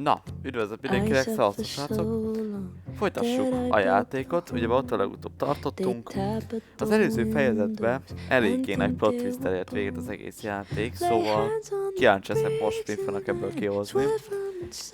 Na, üdvözlet mindenkinek, szevasztok srácok! Folytassuk a játékot, ugye ott a legutóbb tartottunk. Az előző fejezetben eléggé nagy plot twist-tel ért véget az egész játék, szóval kíváncsi leszek most mit fognak ebből kihozni.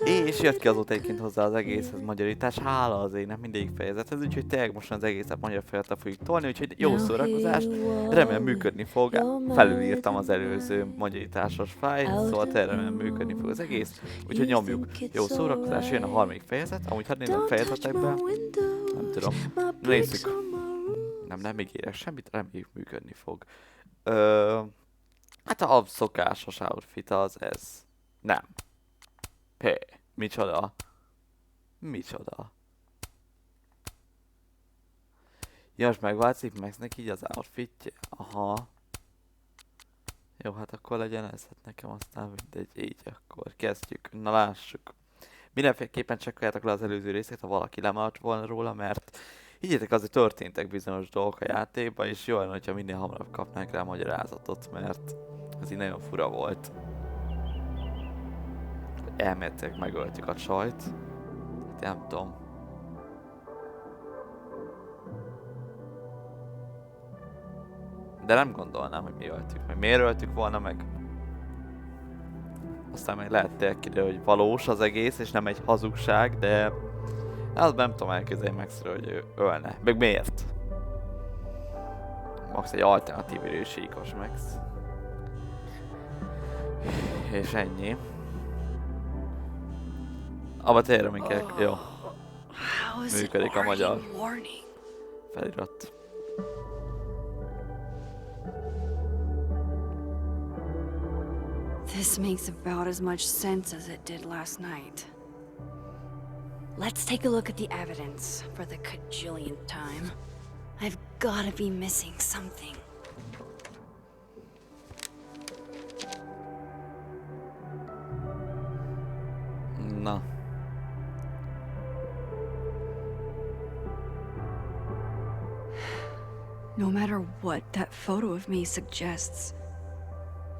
És jött ki azóta egyébként hozzá az egészhez magyarítás, hála az égnek mindegyik fejezethez, úgyhogy tényleg most az egészet magyar fejezetre fogjuk tolni, úgyhogy jó szórakozást, remélem működni fog, felülírtam az előző magyarításos fájlt, szóval tényleg remélem működni fog az egész, úgyhogy nyomjuk. Jó szórakozás, jön a harmadik fejezet, amúgy hát nézem fejezetekben, nem tudom, nézzük. Nem ígérek semmit, reméljük működni fog. Hát a szokásos outfit az ez. Nem. Hé, micsoda? Micsoda? Jas, megváltozik Maxnek így az outfitje? Aha. Jó, hát akkor legyen ez, hát nekem aztán mindegy, így akkor kezdjük. Na lássuk. Mindenféleképpen csekkoljátok le az előző részét, ha valaki lemaradt volna róla, mert higgyétek, azért történtek bizonyos dolgok a játékban, és jó lenne, hogyha minél hamarabb kapnánk rá magyarázatot, mert ez így nagyon fura volt. Elméletileg megöltük a csajt. Hát nem tudom. De nem gondolnám, hogy mi öltük meg. Miért öltük volna meg? Aztán meg lehet tényleg kiderül, hogy valós az egész, és nem egy hazugság, de azt nem tudom elképzelni Maxről, hogy ő ölne. Meg miért? Max egy alternatív idősíkos Max. És ennyi. Abba tényleg minket, jó. Működik a magyar felirat. This makes about as much sense as it did last night. Let's take a look at the evidence for the cajillionth time. I've gotta be missing something. Na. No matter what that photo of me suggests,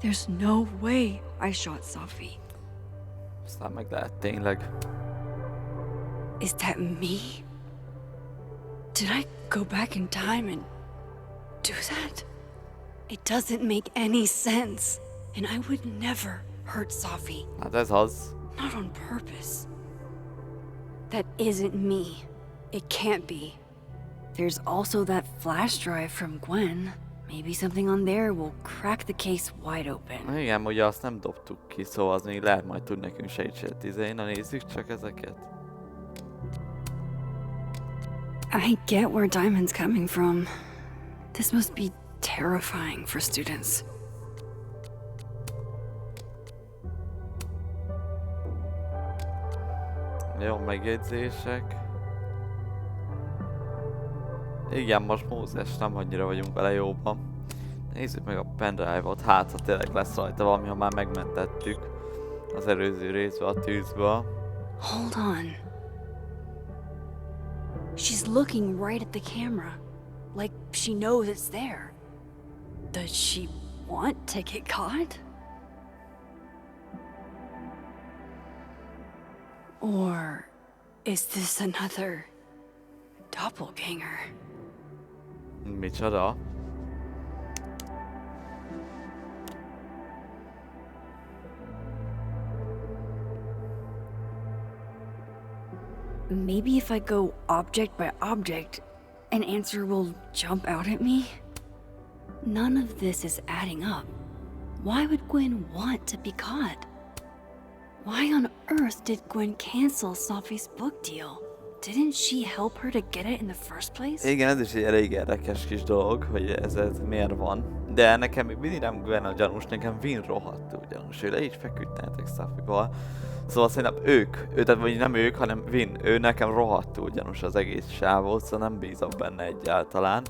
there's no way I shot Safi. Aztán meg lehet tényleg. Is that me? Did I go back in time and do that? It doesn't make any sense. And I would never hurt Safi. Hát ez az. Not on purpose. That isn't me. It can't be. There's also that flash drive from Gwen. Maybe something on there will crack the case wide open. Igen, ugye azt nem dobtuk ki, szóval az még lehet majd tud nekünk segítséget. Na nézzük csak ezeket. I get where Diamond's coming from. This must be terrifying for students. Jó, megjegyzések. Igen, most Mózes nem annyira vagyunk vele jóban. Nézzük meg a pendrive-ot, hát ha tényleg lesz rajta valami, ha már megmentettük az előző részbe a tűzből. Hold on. She's looking right at the camera, like she knows it's there. Does she want to get caught? Or is this another doppelganger? Micsoda? Maybe if I go object by object, an answer will jump out at me? None of this is adding up. Why would Gwen want to be caught? Why on earth did Gwen cancel Safi's book deal? Didn't she help her to get it in the first place? Igen, ez is egy elég érdekes kis dolog, hogy ez miért van. De nekem még mindig nem Gwen a gyanús, nekem Vin rohadtul gyanús. Ő le is feküdtenetek Safival. Szóval szerintem tehát vagy nem ők, hanem Vin, ő nekem rohadtul gyanús az egész sávot, szóval nem bízom benne egyáltalán.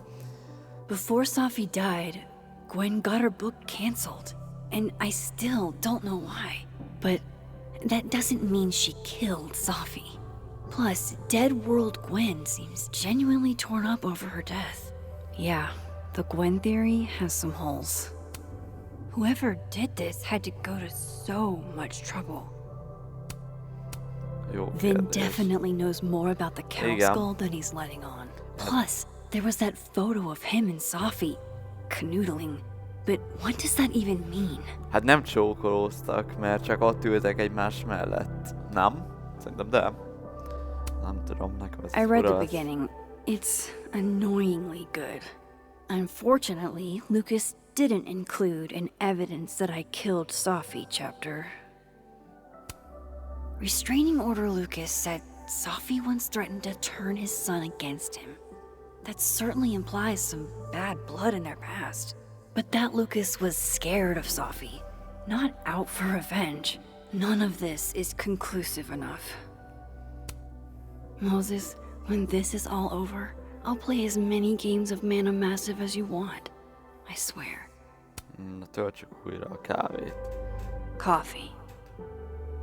Before Safi died, Gwen got her book cancelled, and I still don't know why. But that doesn't mean she killed Safi. Plus, Dead World Gwen seems genuinely torn up over her death. Yeah, the Gwen theory has some holes. Whoever did this had to go to so much trouble. Jó Vin kérdés. definitely knows more about the cow Igen. skull than he's letting on. Plus, there was that photo of him and Safi canoodling. But what does that even mean? Hát nem csókolóztak, mert csak ott ültek egymás mellett. Nem? Szerintem de. Nem tudom, nekem ez I read fura the lesz. beginning. It's annoyingly good. Unfortunately, Lucas didn't include an evidence that I killed Safi chapter. Restraining Order Lucas said Safi once threatened to turn his son against him. That certainly implies some bad blood in their past. But that Lucas was scared of Safi, not out for revenge. None of this is conclusive enough. Moses, when this is all over, I'll play as many games of Mana Massive as you want. I swear. Na, töltsük újra a kávét. Coffee.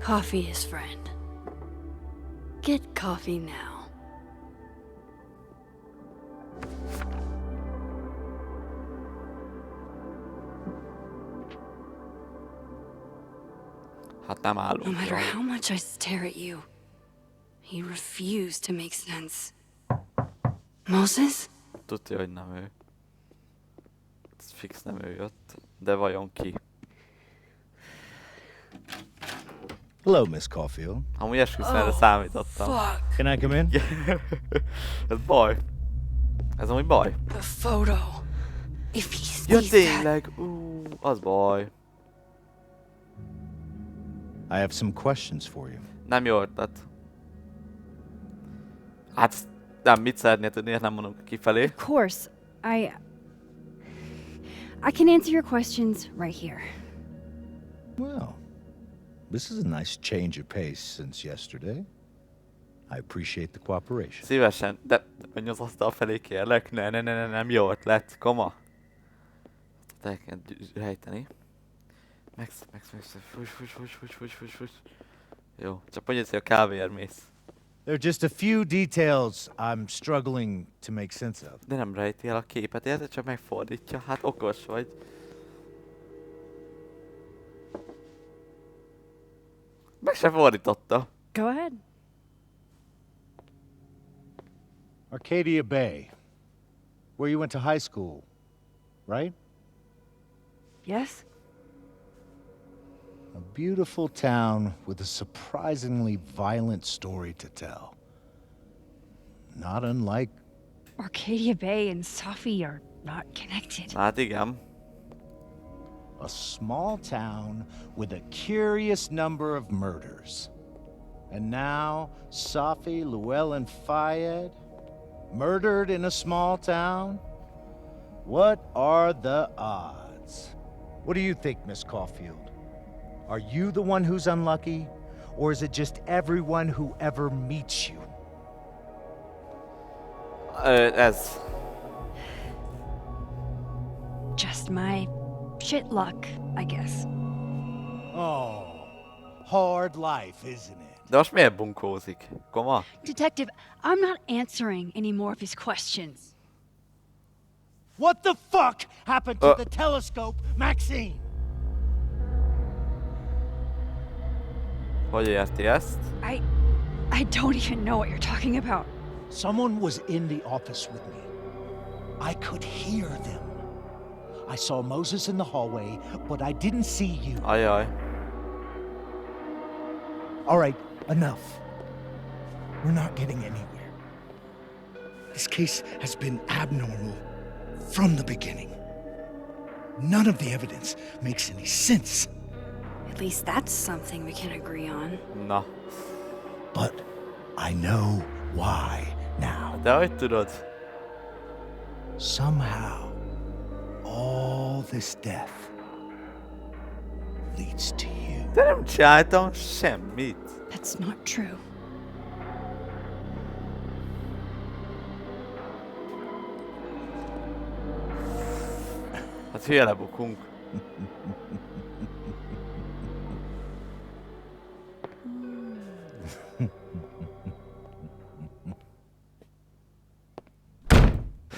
Coffee is friend. Get coffee now. Hát nem No állunk. matter jól. how much I stare at you, he refused to make sense. Moses? Tudja, hogy nem ő. Ez fix nem ő jött. De vajon ki? Hello, Miss Caulfield. Amúgy esküszöm, erre számítottam. Fuck. Can I come in? Ez baj. Ez amúgy baj. The photo. If he Ja sees that, tényleg, az baj. I have some questions for you. Nem jó ötlet. Hát nem, mit szeretnél tudni, hát nem mondom kifelé. of course, I can answer your questions right here. Well, this is a nice change of pace since yesterday. I appreciate the cooperation. Szívesen, de menj az asztal felé kérlek. Ne, nem jó ötlet, koma. El kell rejteni. Max, fuss. Jó, csak mondja, hogy a kávéért mész. There are just a few details I'm struggling to make sense of. De nem rejti el a képet, érted? Csak megfordítja. Hát okos vagy. Meg se fordította. Go ahead. Arcadia Bay, where you went to high school, right? Yes? A beautiful town with a surprisingly violent story to tell. Not unlike Arcadia Bay and Safi are not connected. Hát igen. a small town with a curious number of murders. And now, Safi, Llewellyn Fayed, murdered in a small town? What are the odds? What do you think, Miss Caulfield? Are you the one who's unlucky, or is it just everyone who ever meets you? Ez. Just my shit luck, I guess. Oh, hard life, isn't it? De most miért bunkózik? Koma? Detective, I'm not answering any more of his questions. What the fuck happened to the telescope, Maxine? Hogy érti ezt? I don't even know what you're talking about. Someone was in the office with me. I could hear them. I saw Moses in the hallway, but I didn't see you. Ajaj. All right, enough. We're not getting anywhere. This case has been abnormal from the beginning. None of the evidence makes any sense. At least that's something we can agree on. Na. But I know why now. De hogy tudod? Somehow, all this death leads to you. De nem csináltam semmit. That's not true. Hát hülye lebukunk.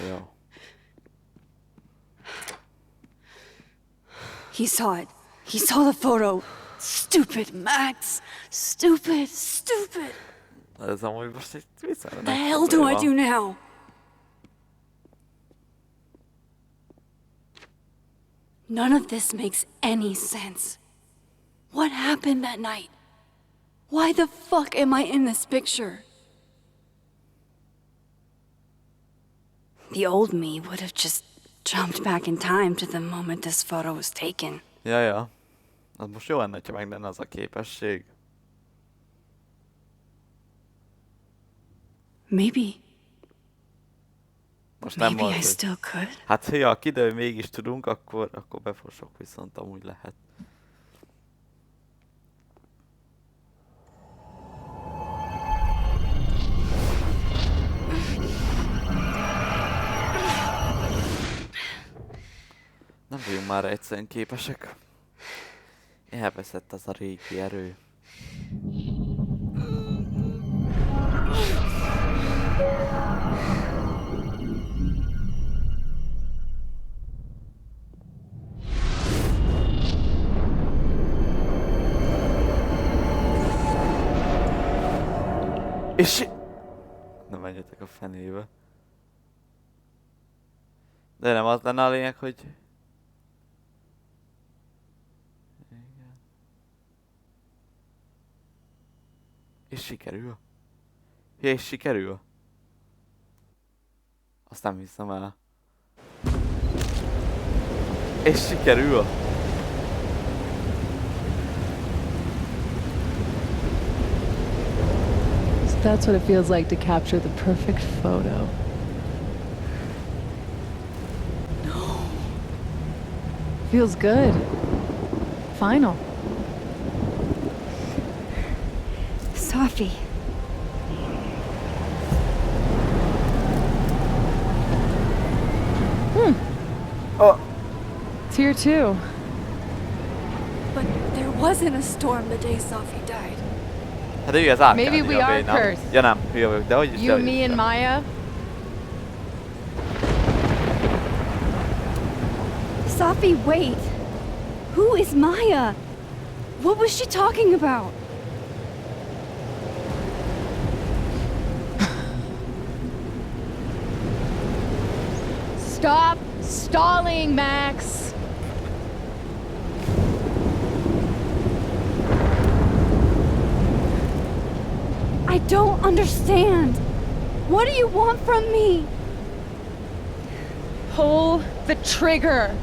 Jó. He saw it. He saw the photo. Stupid, Max. Stupid, stupid. Ez amúgy most egy viccelre. What the hell do I do now? None of this makes any sense. What happened that night? Why the fuck am I in this picture? The old me would have just jumped back in time to the moment this photo was taken. Ja. Az most jó lenne, ha meg lenne az a képesség. Maybe. Most nem Maybe I mondod. still could. Hát ha kiderül, mégis tudunk, akkor befosok, viszont amúgy lehet. Nem vagyunk már egyszerűen képesek. Elveszett az a régi erő. És... Nem menjetek a fenébe. De nem az lenne a lényeg, hogy... Igen. És sikerül? Ja, és sikerül? Azt nem hiszem el. És sikerül? That's what it feels like to capture the perfect photo. No. Feels good. Final. Safi. Oh. It's here too. But there wasn't a storm the day Safi died. Hát ugye ez átkelni Maybe we a are vénám. cursed. Ja nem, hülye vagyok, de hogy is. You, me, and Maya. Safi, wait. Who is Maya? What was she talking about? Stop stalling, Max. I don't understand. What do you want from me? Pull the trigger.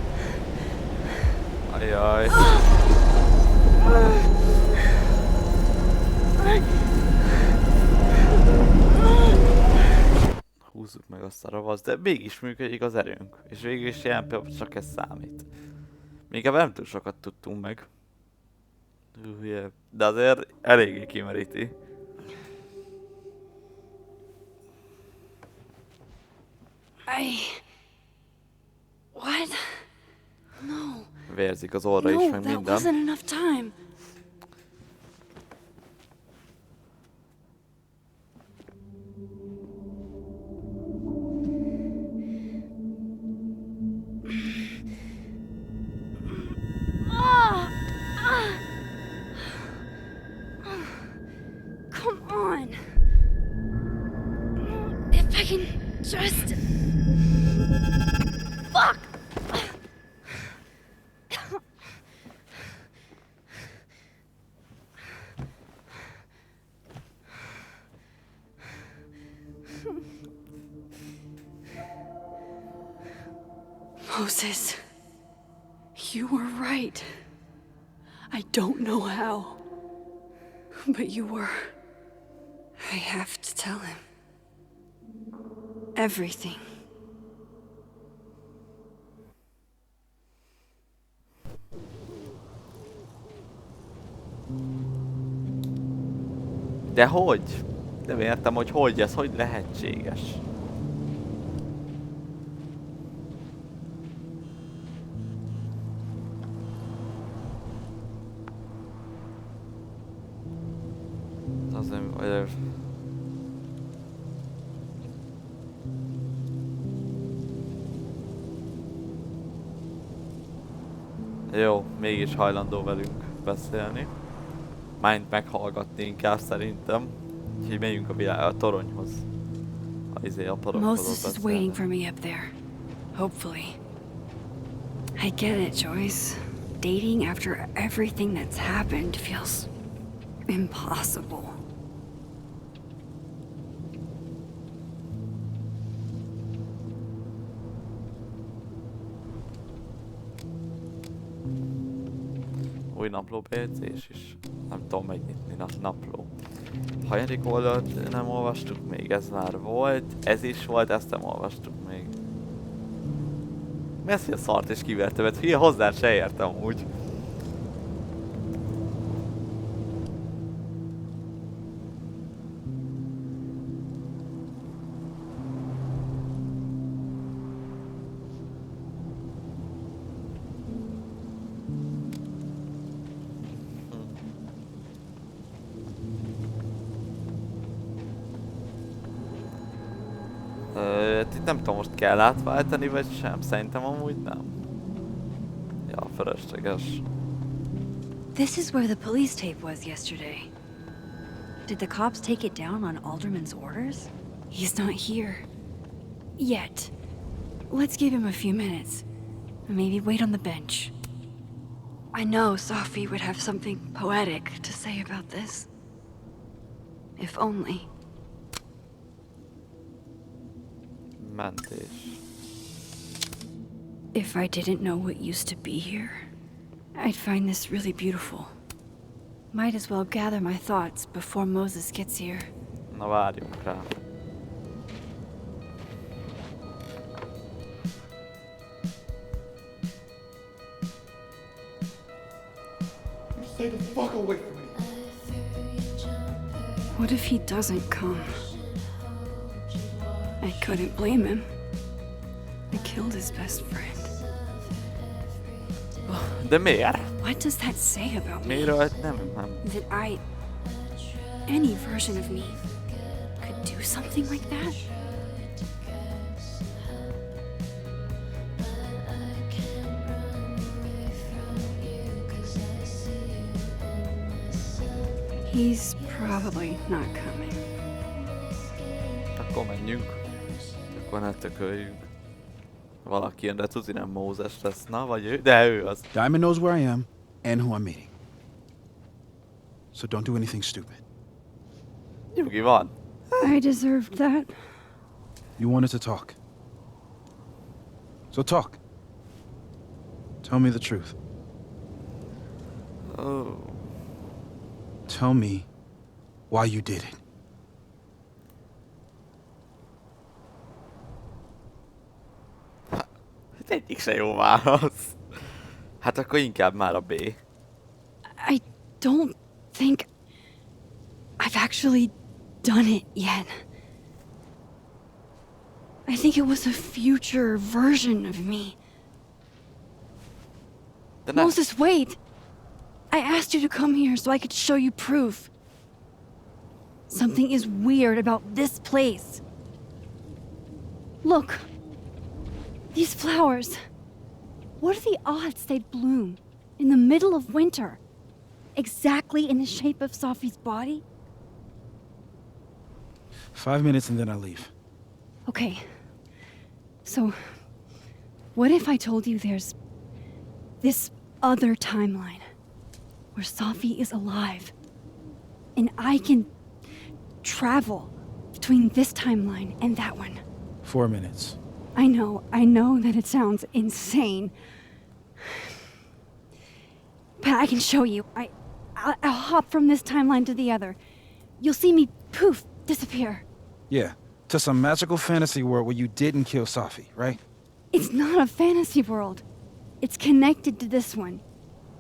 Ajaj. Húzzuk meg azt a ravaszt, de mégis működik az erőnk. És végül is jelen pillanatban csak ez számít. Még ebben nem túl sokat tudtunk meg. De azért eléggé kimeríti. What? No. Vérzik az orra is, No, meg that minden. wasn't enough time. Come on. If I can just... Fuck! Moses, you were right. I don't know how, but you were. I have to tell him everything. De hogy? Nem értem, hogy ez hogy lehetséges. Az nem... Jó, mégis hajlandó velünk. beszélni. Mind meghallgatni inkább szerintem. Úgyhogy megyünk a toronyhoz. A toronyhoz Moses is waiting for me up there. Hopefully. I get it, Joyce. Dating after everything that's happened feels impossible. Új napló bejegyzés is. Nem tudom megnyitni napló. Hanyadik oldalt nem olvastuk még, ez már volt. Ez is volt, ezt nem olvastuk még. Mi az, hogy a szart és kivertemet? Hülye, hozzá se értem úgy. Itt nem tudom, most kell átváltani, vagy sem. Szerintem amúgy nem. Ja, fölösleges. This is where the police tape was yesterday. Did the cops take it down on Alderman's orders? He's not here. Yet. Let's give him a few minutes. Maybe wait on the bench. I know Safi would have something poetic to say about this. If only. Mentés. If I didn't know what used to be here, I'd find this really beautiful. Might as well gather my thoughts before Moses gets here. Na várjunk rá. Stay the fuck away from me. What if he doesn't come? I couldn't blame him. I killed his best friend. De miért? What does that say about me? Miért? Nem. That any version of me, could do something like that? He's probably not coming. Akkor menjünk. Akkor ne tököljünk. Valaki jön, de tudni nem Mózes lesz. Na, vagy ő? De ő az. Diamond knows where I am and who I'm meeting. So don't do anything stupid. Nyugi van. I deserved that. You wanted to talk. So talk. Tell me the truth. Oh. Tell me why you did it. Egyik se jó válasz. Hát akkor inkább már a B. I don't think I've actually done it yet. I think it was a future version of me. Moses, wait! I asked you to come here so I could show you proof. Something is weird about this place. Look. These flowers. What are the odds they'd bloom in the middle of winter? Exactly in the shape of Safi's body? 5 minutes and then I leave. Okay. So, what if I told you there's this other timeline where Safi is alive and I can travel between this timeline and that one? 4 minutes. I know that it sounds insane. But I can show you. I'll hop from this timeline to the other. You'll see me, poof, disappear. Yeah, to some magical fantasy world where you didn't kill Safi, right? It's not a fantasy world. It's connected to this one.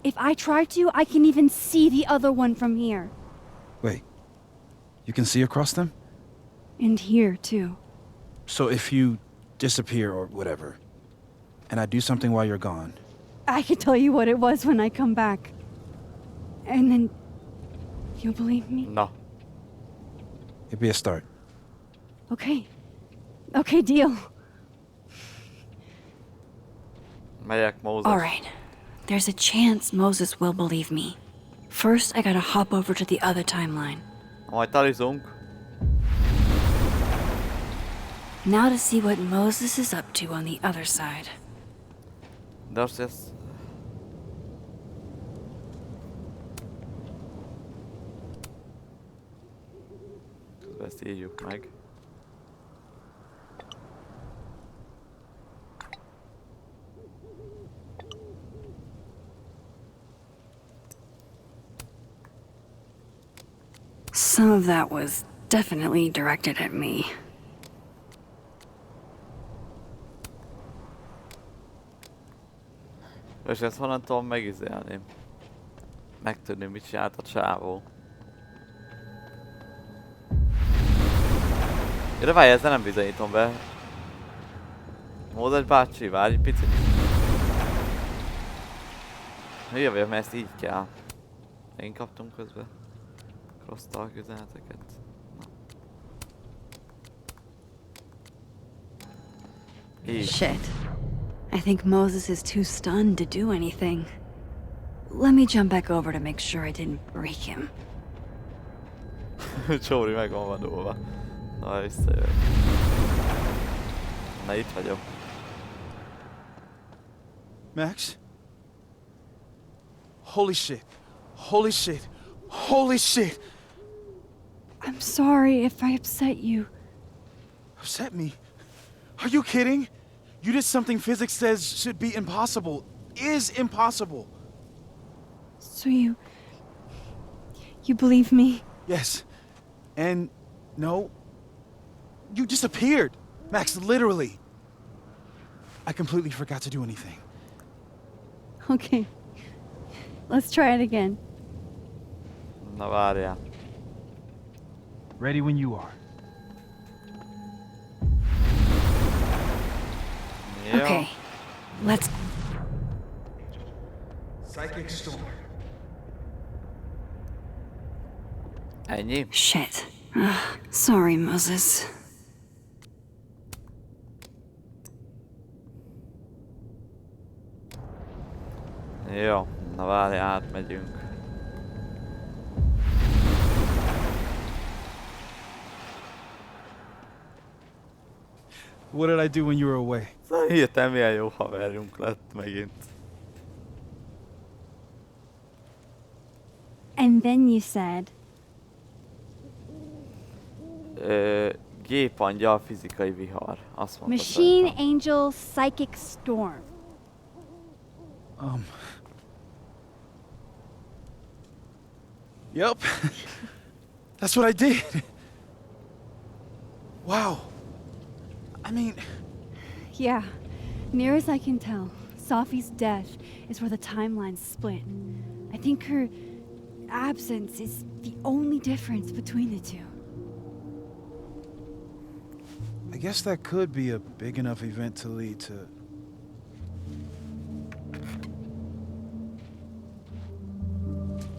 If I try to, I can even see the other one from here. Wait, you can see across them? And here, too. So if you disappear or whatever, and I do something while you're gone... I can tell you what it was when I come back. And then... you'll believe me? Na. It'd be a start. Okay. Okay, deal. Megyek, Mózes. All right. There's a chance Moses will believe me. first I gotta hop over to the other timeline. Majd talizunk. Now to see what Moses is up to on the other side. De azt ezt... Közben ezt írjuk meg. Some of that was definitely directed at me. És ezt honnan tudom megizélni? Megtudni, mit csinált a csávó. Ja, de várj, ezzel nem bizonyítom be. Mózes bácsi, várj egy picit. Hülye vagyok, mert ezt így kell. Én kaptunk közben crosstalk üzeneteket. Na. Így. Shit. I think Moses is too stunned to do anything. Let me jump back over to make sure I didn't break him. Csóri meg van vadulva. Na, visszajövök. Na, itt vagyok. Max? Holy shit. Holy shit. Holy shit! I'm sorry if I upset you. Upset me? Are you kidding? You did something physics says should be impossible. Is impossible. So you believe me? Yes. And no. You disappeared. Max, literally. I completely forgot to do anything. Okay. Let's try it again. Na, várjál. Ready when you are. Jó. Okay, let's... Psychic storm. Ennyi? Shit. Sorry, Moses. Jó. Na, várjál, átmegyünk. What did I do when you were away? Szóval hirtelen milyen jó haverjunk lett megint. And then you said, Gépangyal fizikai vihar. Azt mondta. Machine Angel Psychic Storm. Yep. That's what I did. Wow. I mean... Yeah, near as I can tell, Safi's death is where the timelines split. I think her absence is the only difference between the two. I guess that could be a big enough event to lead to...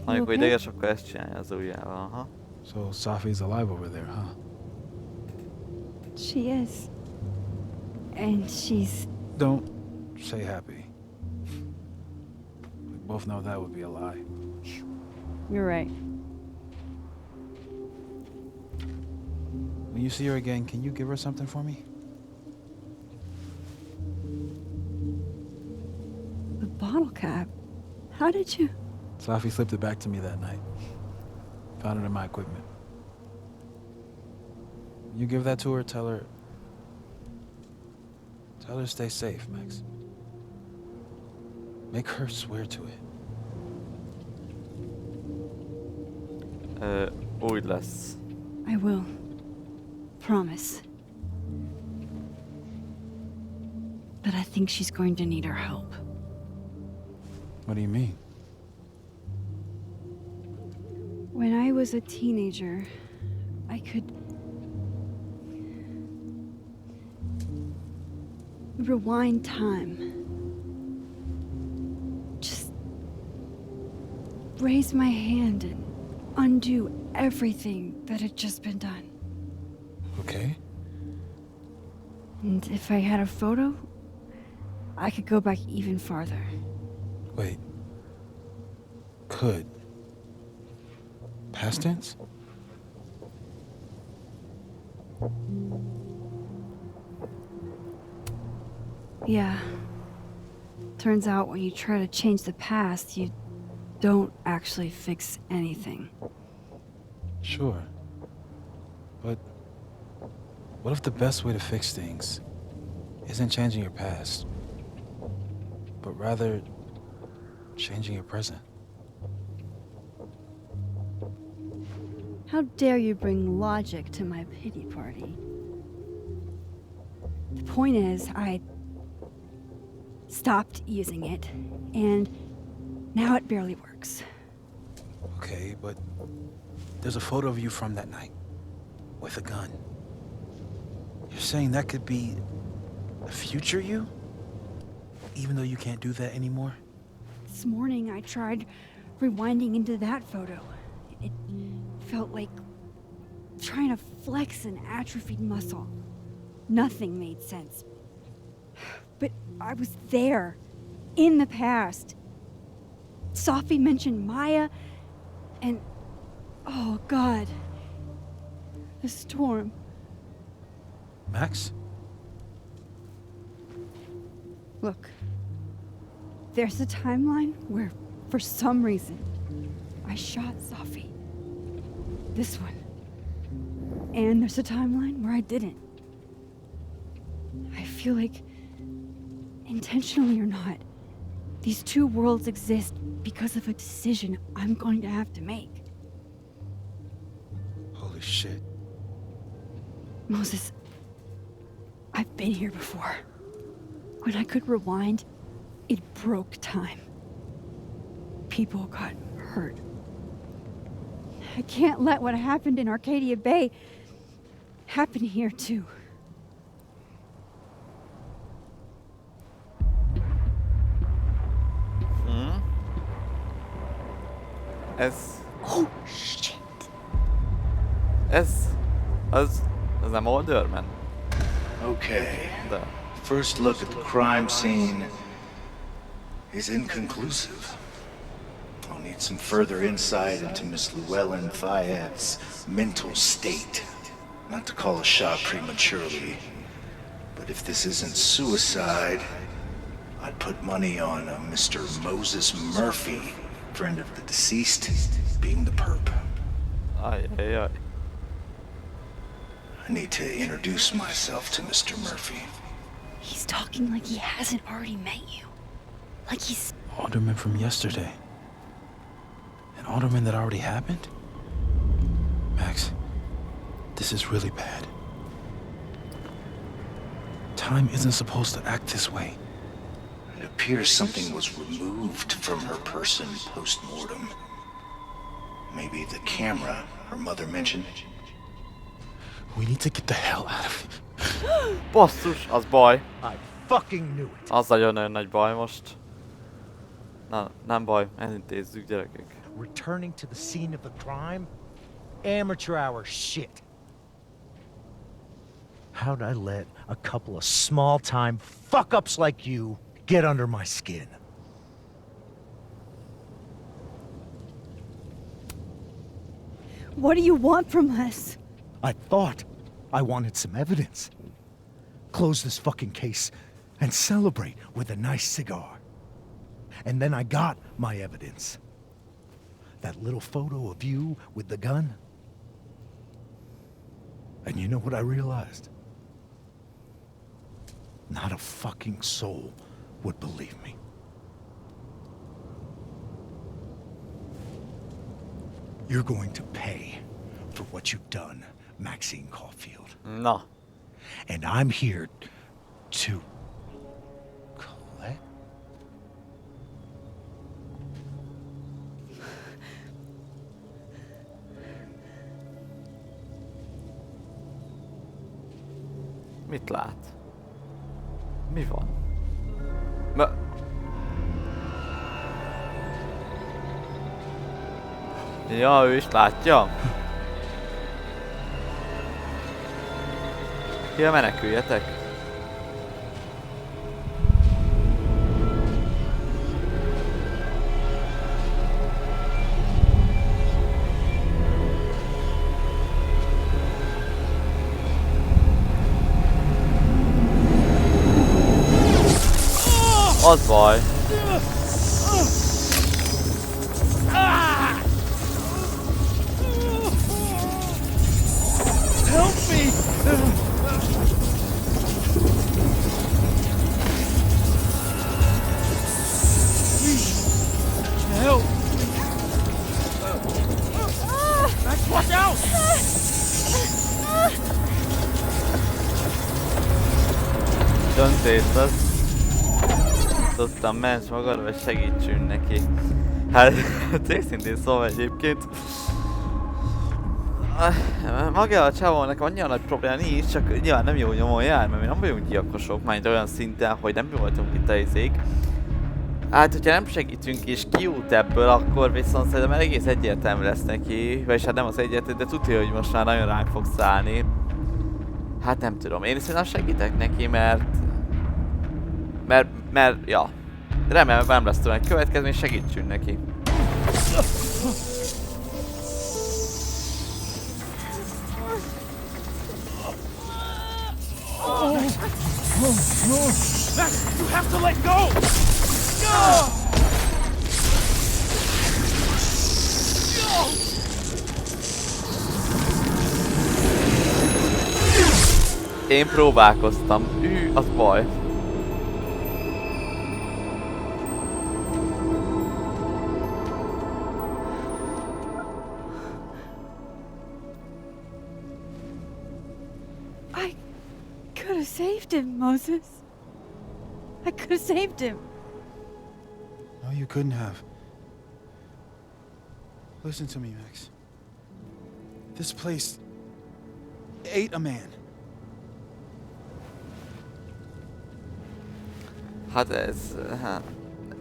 Amikor ideges, akkor ezt csinálja az ujjával, aha. So Safi's alive over there, huh? She is. And she's... Don't say happy. We both know that would be a lie. You're right. When you see her again, can you give her something for me? The bottle cap? How did you... Safi slipped it back to me that night. Found it in my equipment. You give that to her, tell her to stay safe, Max. Make her swear to it. Úgy lesz. I will. Promise. But I think she's going to need our help. What do you mean? When I was a teenager, I could rewind time. Just raise my hand and undo everything that had just been done. Okay. And if I had a photo, I could go back even farther. Wait. Could. Past tense? Yeah. Turns out when you try to change the past, you don't actually fix anything. Sure. But what if the best way to fix things isn't changing your past, but rather changing your present? How dare you bring logic to my pity party? The point is, I stopped using it, and now it barely works. Okay, but there's a photo of you from that night with a gun. You're saying that could be the future you? Even though you can't do that anymore? This morning I tried rewinding into that photo. It felt like trying to flex an atrophied muscle. Nothing made sense. But I was there, in the past. Safi mentioned Maya, and oh God, the storm. Max? Look, there's a timeline where, for some reason, I shot Safi. This one. And there's a timeline where I didn't. I feel like, intentionally or not, these two worlds exist because of a decision I'm going to have to make. Holy shit. Moses, I've been here before. When I could rewind, it broke time. People got hurt. I can't let what happened in Arcadia Bay happen here too. Oh, shit. Ez nem Olderman. Okay. De. First look at the crime scene is inconclusive. I'll need some further insight into Miss Llewellyn Fayette's mental state. Not to call a shot prematurely, but if this isn't suicide, I'd put money on a Mr. Moses Murphy, friend of the deceased, being the perp. Ay. I need to introduce myself to Mr. Murphy. He's talking like he hasn't already met you. Like he's... Alderman from yesterday. An alderman that already happened? Max, this is really bad. Time isn't supposed to act this way. It appears something was removed from her person post-mortem. Maybe the camera her mother mentioned. We need to get the hell out of here. Basszus, az baj. I fucking knew it. Az nagyon nagy baj most. Na, nem baj, elintézzük, gyerekek. Returning to the scene of the crime? Amateur hour shit. How'd I let a couple of small-time fuck-ups like you get under my skin? What do you want from us? I thought I wanted some evidence. Close this fucking case and celebrate with a nice cigar. And then I got my evidence. That little photo of you with the gun. And you know what I realized? Not a fucking soul would believe me. You're going to pay for what you've done, Maxine Caulfield. Na. And I'm here to collect. Mit lát? Mi van? Ja, ő is látja. Ja, meneküljetek. Az baj. Help me! Help! Max, watch out! Döntés az. Tudtam, menj magadra, és segítsünk neki. Hát, őszintén szóval egyébként. Maga a csávon nekem annyira nagy probléma nincs, csak nyilván nem jó nyomon jár, mert mi nem vagyunk gyilkosok, már olyan szinten, hogy nem voltunk itt a izék. Hát, hogyha nem segítünk és kijut ebből, akkor viszont szerintem egész egyértelmű lesz neki, vagyis hát nem az egyértelmű, de tudja, hogy most már nagyon ránk fog szállni. Hát nem tudom, én szerintem segítek neki, mert ja. Remélem nem lesz tőle egy következmény, segítsünk neki. Max, you have to let go! Én próbálkoztam. Az baj. I could have saved him, Moses. I could have saved him. No, you couldn't have. Listen to me, Max. This place ate a man. Hát ez... Hát...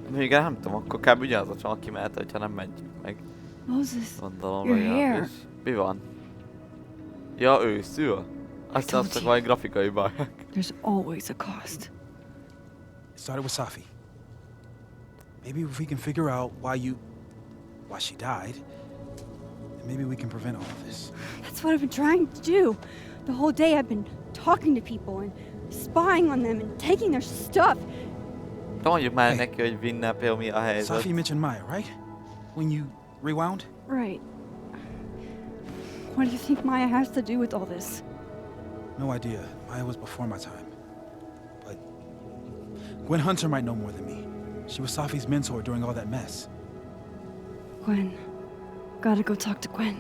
Még nem tudom, akkor kb. Ugyanaz a csomag kimehet, hogyha nem megy meg. Moses, Gondolom, you're here. legalábbis. Mi van? Ja, őszül? Aztán told csak you. valami grafikai baj. There's always a cost. It started with Safi. Maybe if we can figure out why she died, then maybe we can prevent all of this. That's what I've been trying to do. The whole day I've been talking to people and spying on them and taking their stuff. Mondjuk már Hey. neki, hogy vinne például mi a helyzet. Safi mentioned Maya, right? When you rewound? Right. What do you think Maya has to do with all this? No idea. Maya was before my time. But Gwen Hunter might know more than me. She was Safi's mentor during all that mess. Gwen. Gotta go talk to Gwen.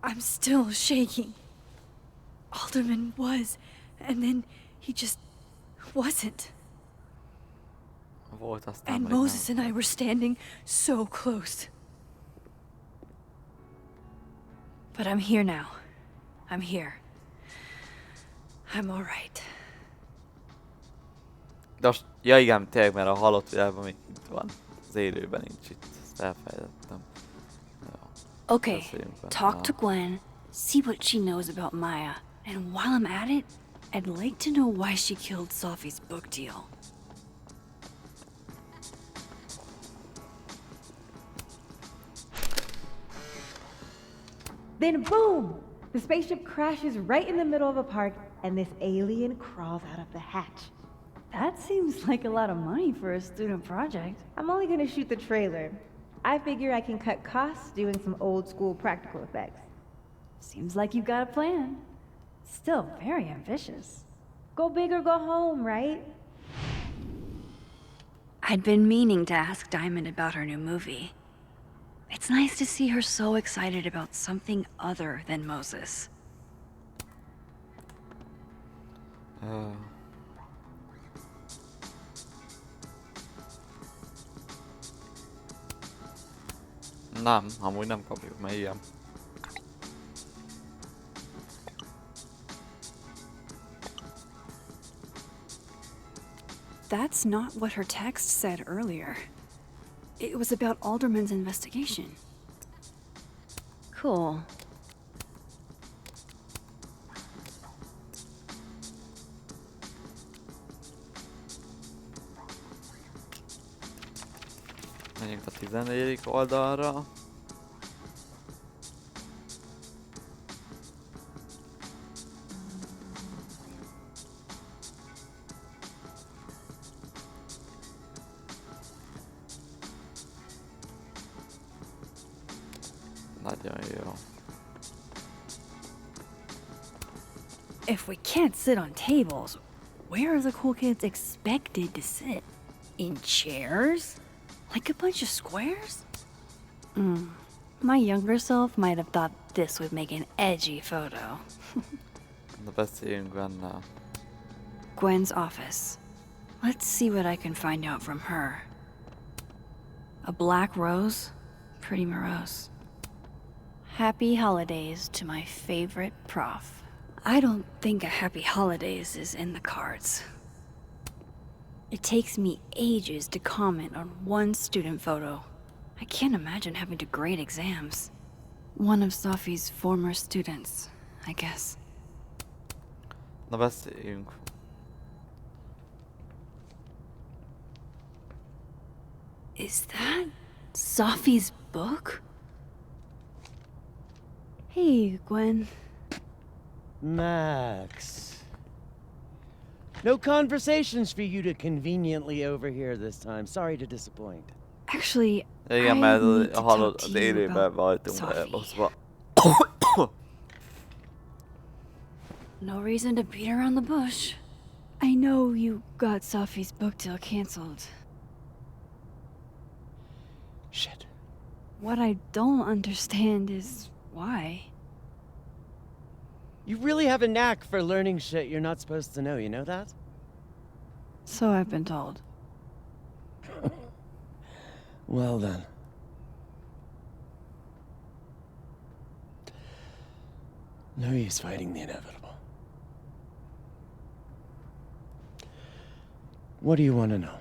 I'm still shaking. Alderman was, and then he just wasn't. Volt aztán And meg Moses nem. and I were standing so close. But I'm here now. I'm here. I'm all right. De most, ja igen, tényleg, mert a halott világban még itt van. Az élőben nincs itt. Ezt elfelejtettem. Jó. Okay, Beszéljünk vele. talk to Gwen, see what she knows about Maya, and while I'm at it, I'd like to know why she killed Safi's book deal. Then boom! The spaceship crashes right in the middle of a park, and this alien crawls out of the hatch. That seems like a lot of money for a student project. I'm only gonna shoot the trailer. I figure I can cut costs doing some old school practical effects. Seems like you've got a plan. Still very ambitious. Go big or go home, right? I'd been meaning to ask Diamond about her new movie. It's nice to see her so excited about something other than Moses. Nem, amúgy nem kapjuk, mert ilyen. That's not what her text said earlier. It was about Alderman's investigation. Cool. Menjünk a 14. oldalra. Nagyon jó. If we can't sit on tables, where are the cool kids expected to sit? In chairs? Like a bunch of squares? My younger self might have thought this would make an edgy photo. Na beszéljünk benne. Gwen's office. Let's see what I can find out from her. A black rose? Pretty morose. Happy holidays to my favorite prof. I don't think a happy holidays is in the cards. It takes me ages to comment on one student photo. I can't imagine having to grade exams. One of Safi's former students, I guess. Na beszéljünk. Is that Safi's book? Hey, Gwen. Max. No conversations for you to conveniently overhear this time. Sorry to disappoint. Actually, Igen, I mert need to hallod, talk az to you élőben about voltunk Safi. elbaszva. No reason to beat around the bush. I know you got Safi's book deal canceled. Shit. What I don't understand is why. You really have a knack for learning shit you're not supposed to know, you know that? So I've been told. Well then. No use fighting the inevitable. What do you want to know?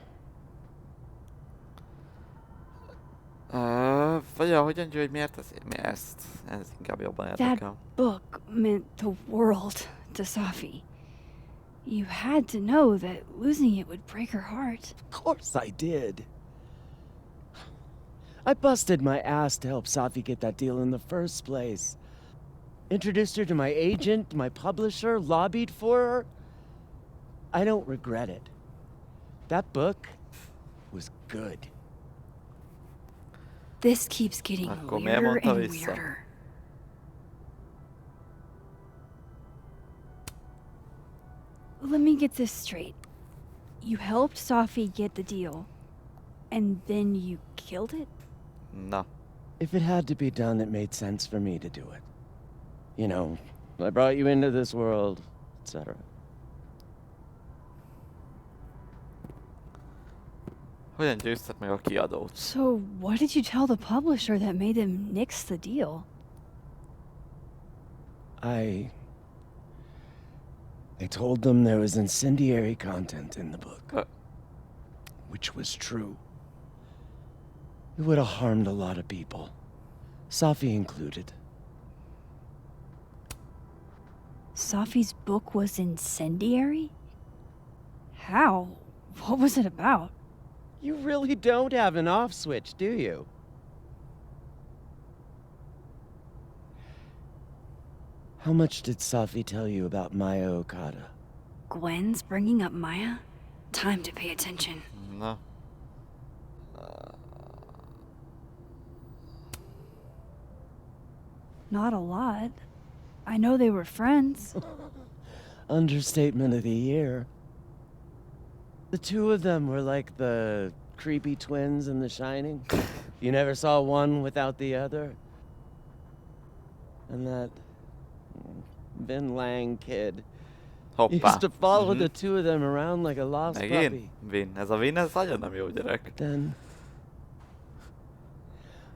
Vagy ahogyan hogy miért ezt? Ez inkább jobban That érdekel. book meant the world to Safi. You had to know that losing it would break her heart. Of course I did. I busted my ass to help Safi get that deal in the first place. Introduced her to my agent, my publisher, lobbied for her. I don't regret it. That book was good. This keeps getting Akkor miért weirder mondta and vissza? weirder. Let me get this straight. You helped Safi get the deal, and then you killed it? Na. If it had to be done, it made sense for me to do it. You know, I brought you into this world, etc. Hogyan győzted meg a kiadót? So what did you tell the publisher that made them nix the deal? I told them there was incendiary content in the book. Which was true. It would have harmed a lot of people. Safi included. Safi's book was incendiary? How? What was it about? You really don't have an off switch, do you? How much did Safi tell you about Maya Okada? Gwen's bringing up Maya? Time to pay attention. Na. Not a lot. I know they were friends. Understatement of the year. The two of them were like the creepy twins in The Shining. You never saw one without the other. And that Vin Lang kid Hoppá. used to follow the two of them around like a lost Megint? puppy. Vin. Ez a Vin, ez nagyon nem jó gyerek. Then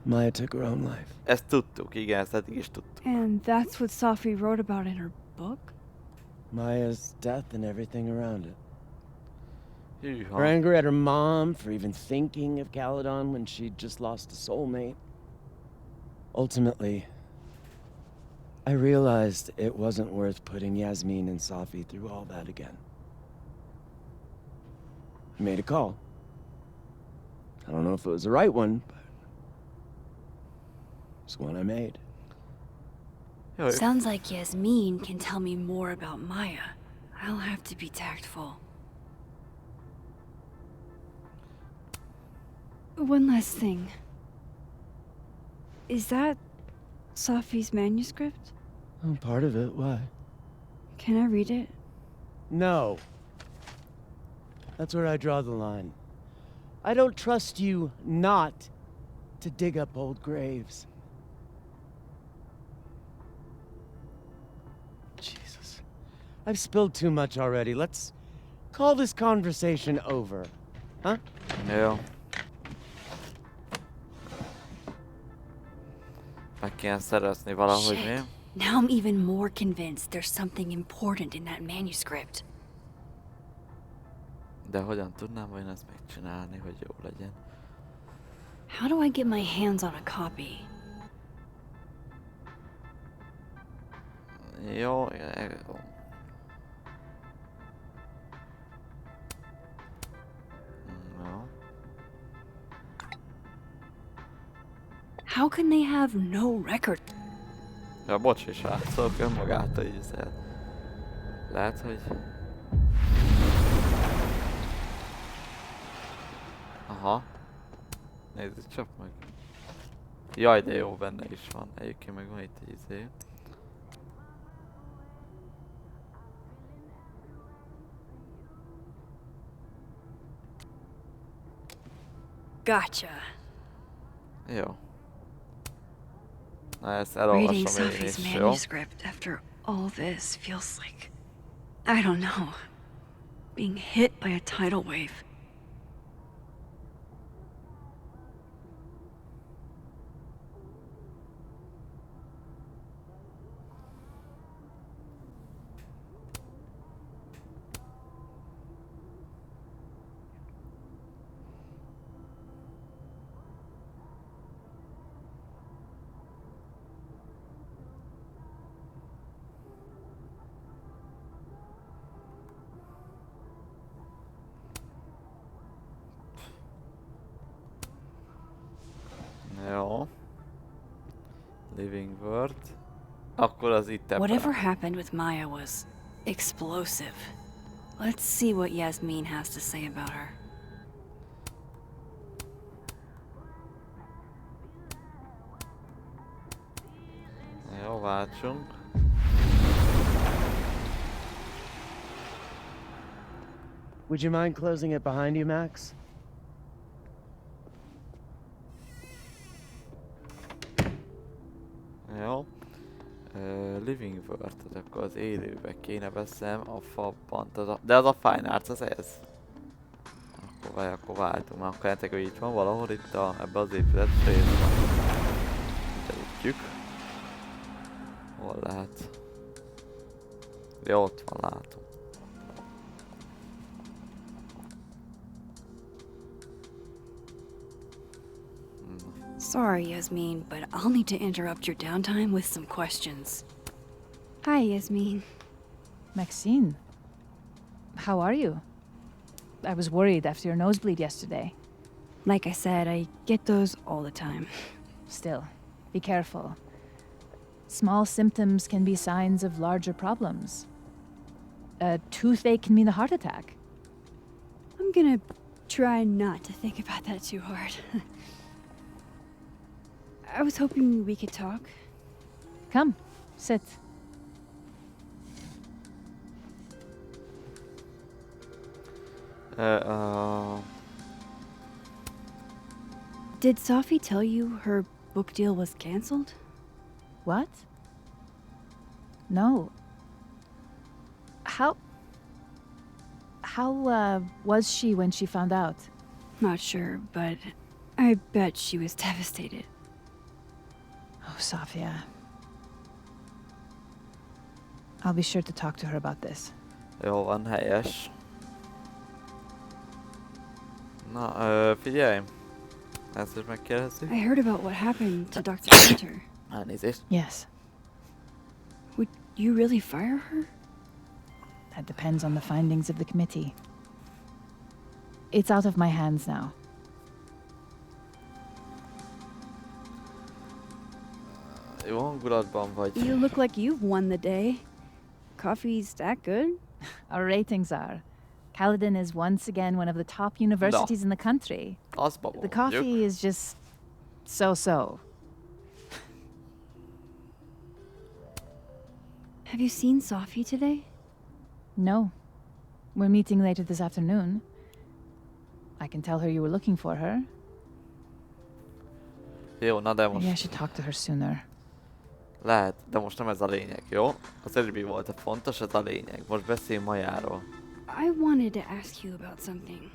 Maya took her own life. Ezt tudtuk, igen, ezt eddig is tudtuk. And that's what Safi wrote about in her book? Maya's death and everything around it. Hűha. Her anger at her mom for even thinking of Caledon when she'd just lost a soulmate. Ultimately, I realized it wasn't worth putting Yasmin and Safi through all that again. I made a call. I don't know if it was the right one, but it's the one I made. Jó, Sounds like Yasmin can tell me more about Maya. I'll have to be tactful. One last thing. Is that Safi's manuscript? Oh, part of it. Why? Can I read it? No. That's where I draw the line. I don't trust you not to dig up old graves. Jesus. I've spilled too much already. Let's call this conversation over. Huh? Jó. Meg kéne szerezni valahogy, mi? Shit. Now I'm even more convinced there's something important in that manuscript. De hogyan tudnám én ezt megcsinálni, hogy jó legyen? How do I get my hands on a copy? Jó, no. How can they have no record? Ja, bocsi srácok, önmagától ígyzel. Lehet, hogy... Aha. Nézzük csak meg. Jaj, de jó, benne is van. Egyébként meg van itt egy izé. Gotcha. Jó. Na ezt Reading elolvasom én Safi's is, jó? manuscript after all this feels like, I don't know, being hit by a tidal wave. Jó. Living Word. Akkor az itt Whatever happened with Maya was explosive. Let's see what Yasmin has to say about her. Jó, váltsunk. Would you mind closing it behind you, Max? Jó. Living Word, tehát akkor az élőbe kéne veszem a fabban. De az a Fine Arts, az ez. Akkor váltunk. Akkor lehetek, hogy itt van valahol itt ebbe az épület részben. Ügyük. Hol lehet? Ja, ott van, látom. Sorry, Yasmin, but I'll need to interrupt your downtime with some questions. Hi, Yasmin. Maxine, how are you? I was worried after your nosebleed yesterday. Like I said, I get those all the time. Still, be careful. Small symptoms can be signs of larger problems. A toothache can mean a heart attack. I'm gonna try not to think about that too hard. I was hoping we could talk. Come, sit. Did Safi tell you her book deal was canceled? What? No. How was she when she found out? Not sure, but I bet she was devastated. Oh, Safia. I'll be sure to talk to her about this. Jó van, helyes. Na, figyelj! Ezt is megkérdezzük. I heard about what happened to Dr. Hunter. Elnézést. Yes, Would you really fire her? that depends on the findings of the committee. It's out of my hands now. Jó hangulatban vagy. You look like you've won the day. Coffee's that good? Our ratings are. Caledon is once again one of the top universities in the country. Azt The babonjuk. coffee is just so-so. Have you seen Safi today? No. We're meeting later this afternoon. I can tell her you were looking for her. Jó, na de Maybe I most should talk to her sooner. lehet, de most nem ez a lényeg, jó? Az előbbi volt a fontos, ez a lényeg. Most beszéljünk Majáról. I wanted to ask you about something.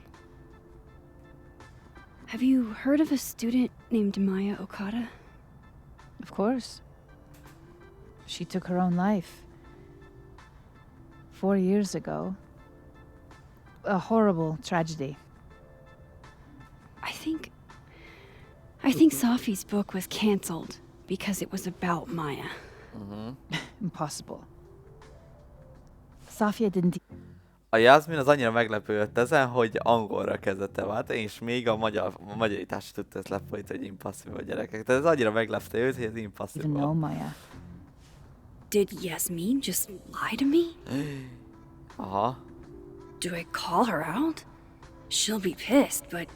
Have you heard of a student named Maya Okada? Of course. She took her own life. 4 years ago. A horrible tragedy. I think Safi's book was cancelled because it was about Maya. Impossible. Safia didn't... A Jasmin az annyira meglepődött ezen, hogy angolra kezdett el váltani, és még a magyarítás is tudta ezt lefolytani, hogy impossible gyerekek. Tehát ez annyira meglepte őt, hogy ez even impossible. know Maya. Did Yasmin just lie to me? Aha. Do I call her out? She'll be pissed, but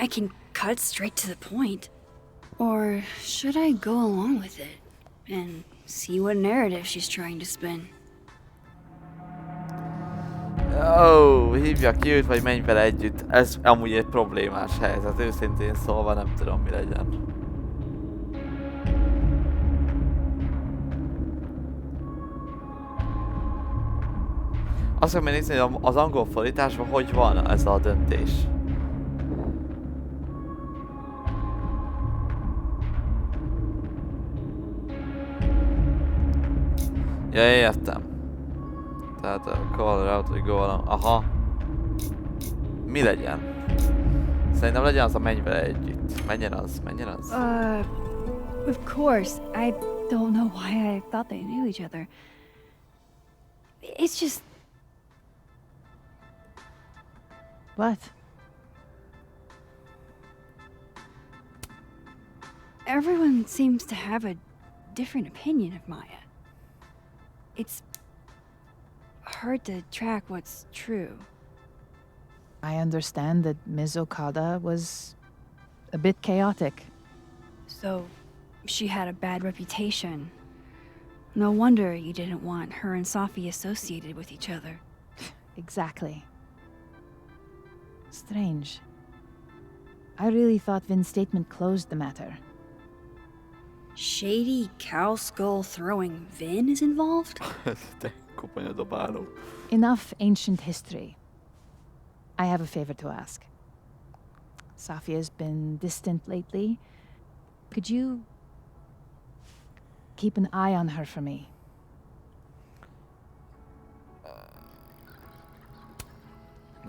I can cut straight to the point. Or should I go along with it and see what narrative she's trying to spin? Ó, hívja ki őt, vagy menj vele együtt. Ez amúgy egy problémás helyzet, őszintén szólva nem tudom mi legyen. Azt kell nézni, hogy az angol fordításban hogy van ez a döntés. Ja, értem. Tehát call out, hogy go along. Aha. Mi legyen? Szerintem legyen az a menj vele együtt. Menjen az, menjen az. Of course. I don't know why I thought they knew each other. It's just... What? Everyone seems to have a different opinion of Maya. It's hard to track what's true. I understand that Ms. Okada was a bit chaotic. So, she had a bad reputation. No wonder you didn't want her and Safi associated with each other. Exactly. Strange. I really thought Vin's statement closed the matter. Shady cow skull throwing Vin is involved? Te koponya dobáló. Enough ancient history. I have a favor to ask. Safia's been distant lately. Could you keep an eye on her for me?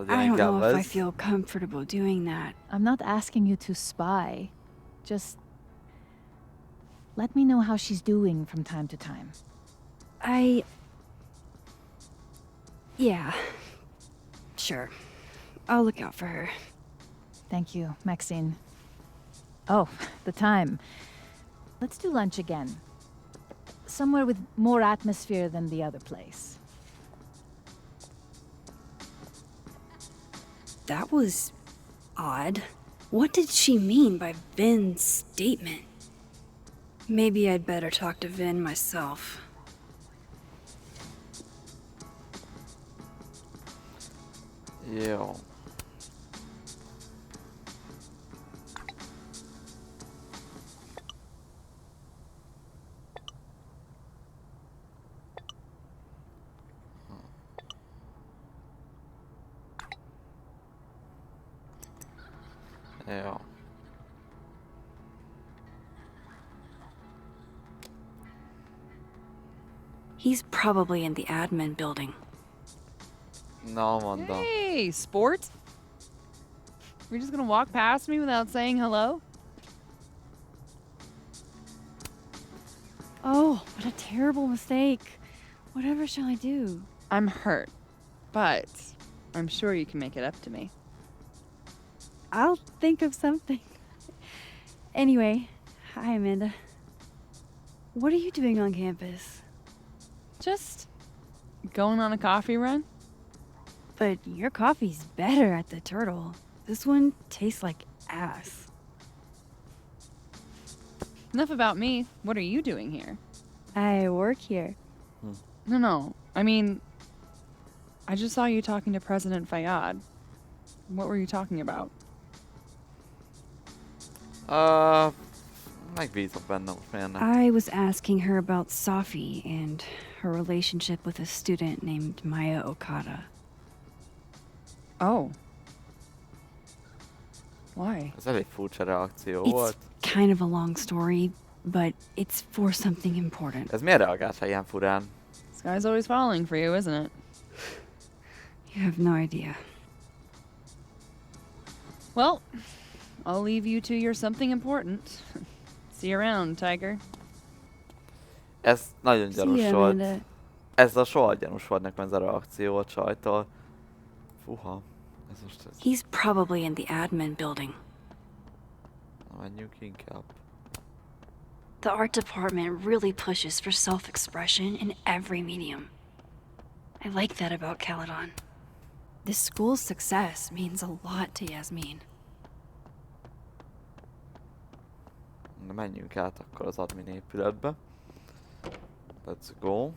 I don't know if I feel comfortable doing that. I'm not asking you to spy. Just let me know how she's doing from time to time. Yeah. Sure. I'll look out for her. Thank you, Maxine. Oh, the time. Let's do lunch again. Somewhere with more atmosphere than the other place. That was odd. What did she mean by Vin's statement? Maybe I'd better talk to Vin myself. Jó. Jó. He's probably in the admin building. Na, mondom. Hey, sport. You're just gonna walk past me without saying hello? Oh, what a terrible mistake. Whatever shall I do? I'm hurt, but I'm sure you can make it up to me. I'll think of something. Anyway, hi, Amanda. What are you doing on campus? Just going on a coffee run? But your coffee's better at the Turtle. This one tastes like ass. Enough about me. What are you doing here? I work here. No. I mean, I just saw you talking to President Fayyad. What were you talking about? Megbízok benne most miért. I was asking her about Safi and her relationship with a student named Maya Okada. Oh. Why? Ez elég furcsa reakció It's volt. kind of a long story, but it's for something important. Ez miért reagált ilyen furán? This guy's always falling for you, isn't it? You have no idea. Well, I'll leave you to your something important. See you around, Tiger. Ez nagyon gyanús Yeah, volt. Amanda. Ez a soha gyanús volt nekem ez a reakció a csajtól. Fuha. Ez most ez. He's probably in the admin building. Na, menjünk inkább. The art department really pushes for self-expression in every medium. I like that about Caledon. This school's success means a lot to Yasmin. Na, menjünk át akkor az admin épületbe. Let's go.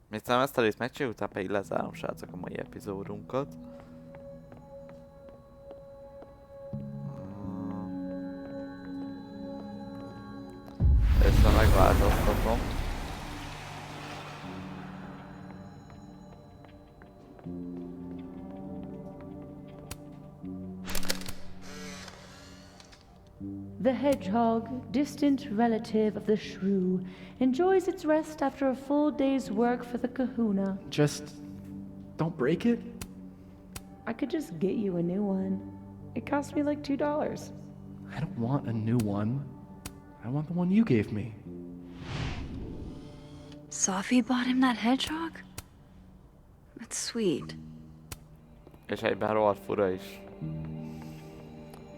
Még talán ezt a részt megcsináljuk, utána pedig lezárom, srácok, a mai epizódunkat. Ezt megváltoztatom. The hedgehog, distant relative of the shrew, enjoys its rest after a full day's work for the kahuna. Just don't break it? I could just get you a new one. It cost me like $2. I don't want a new one. I want the one you gave me. Safi bought him that hedgehog? That's sweet. És egyben rohadt fura is.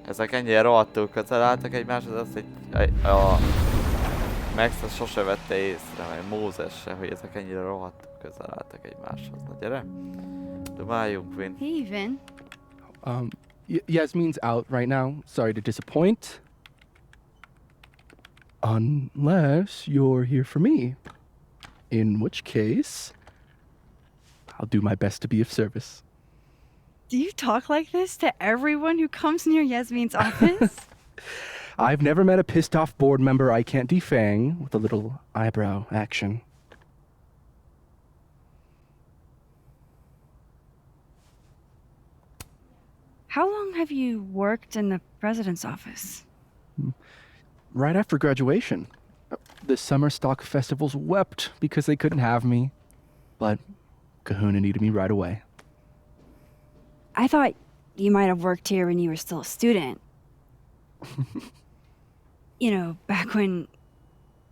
Ezek ennyire rohadtul közel álltak egymáshoz, azt a Max az sose vette észre, meg Mózes se, hogy ezek ennyire rohadtul közel álltak egymáshoz. Na gyere! Dumáljunk, Vin. Hey, Vin. Yasmin's out right now. Sorry to disappoint. Unless you're here for me. In which case, I'll do my best to be of service. Do you talk like this to everyone who comes near Yasmin's office? I've never met a pissed off board member I can't defang with a little eyebrow action. How long have you worked in the president's office? Right after graduation. The summer stock festivals wept because they couldn't have me. But Kahuna needed me right away. I thought you might have worked here when you were still a student. You know, back when